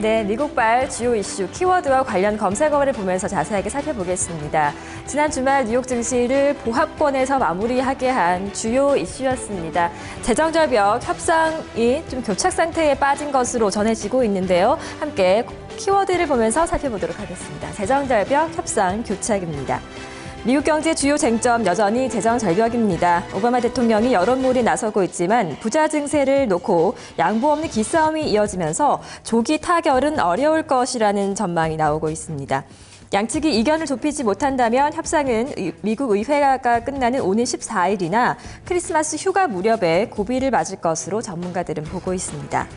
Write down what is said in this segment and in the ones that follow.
네, 미국발 주요 이슈 키워드와 관련 검색어를 보면서 자세하게 살펴보겠습니다. 지난 주말 뉴욕 증시를 보합권에서 마무리하게 한 주요 이슈였습니다. 재정절벽 협상이 좀 교착 상태에 빠진 것으로 전해지고 있는데요. 함께 키워드를 보면서 살펴보도록 하겠습니다. 재정절벽 협상 교착입니다. 미국 경제 주요 쟁점 여전히 재정 절벽입니다. 오바마 대통령이 여론몰이에 나서고 있지만 부자 증세를 놓고 양보 없는 기싸움이 이어지면서 조기 타결은 어려울 것이라는 전망이 나오고 있습니다. 양측이 이견을 좁히지 못한다면 협상은 미국 의회가 끝나는 오는 14일이나 크리스마스 휴가 무렵에 고비를 맞을 것으로 전문가들은 보고 있습니다.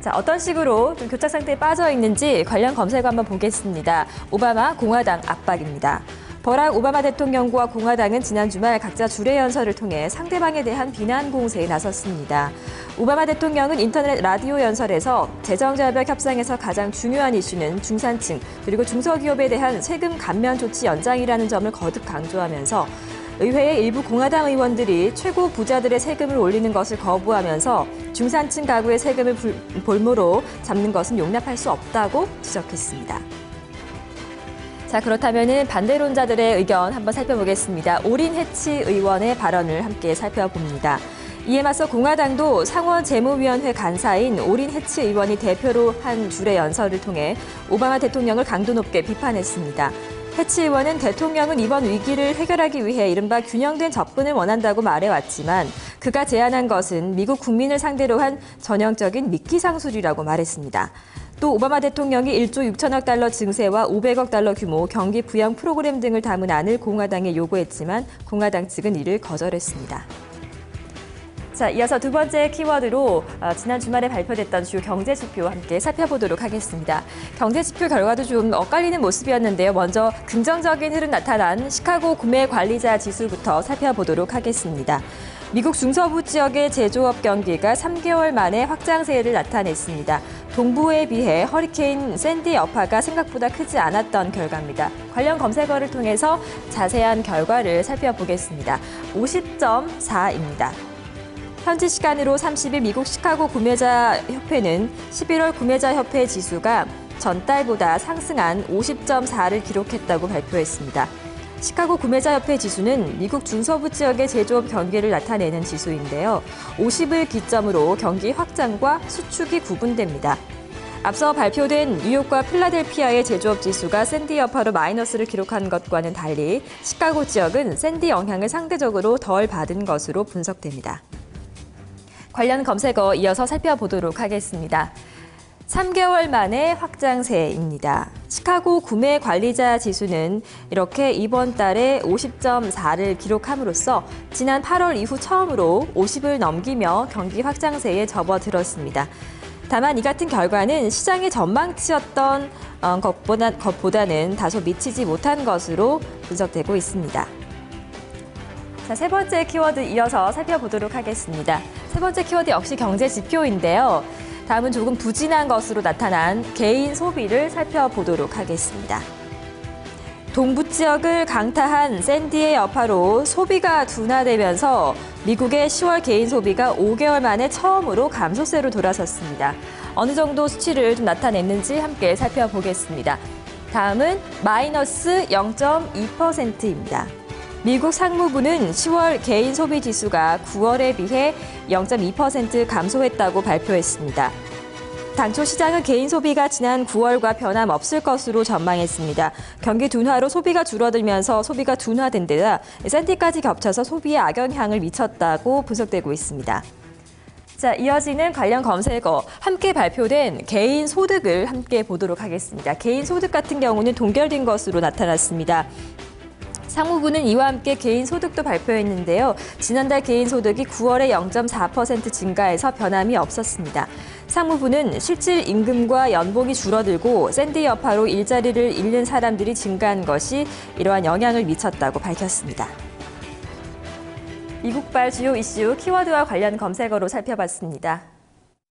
자, 어떤 식으로 좀 교착 상태에 빠져 있는지 관련 검색어 한번 보겠습니다. 오바마 공화당 압박입니다. 버락 오바마 대통령과 공화당은 지난 주말 각자 주례 연설을 통해 상대방에 대한 비난 공세에 나섰습니다. 오바마 대통령은 인터넷 라디오 연설에서 재정절벽 협상에서 가장 중요한 이슈는 중산층 그리고 중소기업에 대한 세금 감면 조치 연장이라는 점을 거듭 강조하면서 의회의 일부 공화당 의원들이 최고 부자들의 세금을 올리는 것을 거부하면서 중산층 가구의 세금을 볼모로 잡는 것은 용납할 수 없다고 지적했습니다. 자, 그렇다면 반대론자들의 의견 한번 살펴보겠습니다. 오린 해치 의원의 발언을 함께 살펴봅니다. 이에 맞서 공화당도 상원 재무위원회 간사인 오린 해치 의원이 대표로 한 주례 연설을 통해 오바마 대통령을 강도 높게 비판했습니다. 해치 의원은 대통령은 이번 위기를 해결하기 위해 이른바 균형된 접근을 원한다고 말해왔지만 그가 제안한 것은 미국 국민을 상대로 한 전형적인 미끼 상술이라고 말했습니다. 또 오바마 대통령이 1조 6천억 달러 증세와 500억 달러 규모 경기 부양 프로그램 등을 담은 안을 공화당에 요구했지만 공화당 측은 이를 거절했습니다. 자, 이어서 두 번째 키워드로 지난 주말에 발표됐던 주요 경제 지표 함께 살펴보도록 하겠습니다. 경제 지표 결과도 좀 엇갈리는 모습이었는데요. 먼저 긍정적인 흐름 나타난 시카고 구매 관리자 지수부터 살펴보도록 하겠습니다. 미국 중서부 지역의 제조업 경기가 3개월 만에 확장세를 나타냈습니다. 동부에 비해 허리케인 샌디 여파가 생각보다 크지 않았던 결과입니다. 관련 검색어를 통해서 자세한 결과를 살펴보겠습니다. 50.4입니다. 현지 시간으로 30일 미국 시카고 구매자 협회는 11월 구매자 협회 지수가 전달보다 상승한 50.4를 기록했다고 발표했습니다. 시카고 구매자협회 지수는 미국 중서부 지역의 제조업 경기를 나타내는 지수인데요. 50을 기점으로 경기 확장과 수축이 구분됩니다. 앞서 발표된 뉴욕과 필라델피아의 제조업 지수가 샌디 여파로 마이너스를 기록한 것과는 달리 시카고 지역은 샌디 영향을 상대적으로 덜 받은 것으로 분석됩니다. 관련 검색어 이어서 살펴보도록 하겠습니다. 3개월 만에 확장세입니다. 시카고 구매 관리자 지수는 이렇게 이번 달에 50.4를 기록함으로써 지난 8월 이후 처음으로 50을 넘기며 경기 확장세에 접어들었습니다. 다만 이 같은 결과는 시장의 전망치였던 것보다는 다소 미치지 못한 것으로 분석되고 있습니다. 자, 세 번째 키워드 이어서 살펴보도록 하겠습니다. 세 번째 키워드 역시 경제 지표인데요. 다음은 조금 부진한 것으로 나타난 개인 소비를 살펴보도록 하겠습니다. 동부 지역을 강타한 샌디의 여파로 소비가 둔화되면서 미국의 10월 개인 소비가 5개월 만에 처음으로 감소세로 돌아섰습니다. 어느 정도 수치를 좀 나타냈는지 함께 살펴보겠습니다. 다음은 마이너스 0.2%입니다. 미국 상무부는 10월 개인 소비 지수가 9월에 비해 0.2% 감소했다고 발표했습니다. 당초 시장은 개인 소비가 지난 9월과 변함없을 것으로 전망했습니다. 경기 둔화로 소비가 줄어들면서 소비가 둔화된 데다 샌디까지 겹쳐서 소비에 악영향을 미쳤다고 분석되고 있습니다. 자, 이어지는 관련 검색어 함께 발표된 개인 소득을 함께 보도록 하겠습니다. 개인 소득 같은 경우는 동결된 것으로 나타났습니다. 상무부는 이와 함께 개인 소득도 발표했는데요. 지난달 개인 소득이 9월에 0.4% 증가해서 변함이 없었습니다. 상무부는 실질 임금과 연봉이 줄어들고 샌디 여파로 일자리를 잃는 사람들이 증가한 것이 이러한 영향을 미쳤다고 밝혔습니다. 미국발 주요 이슈 키워드와 관련 검색어로 살펴봤습니다.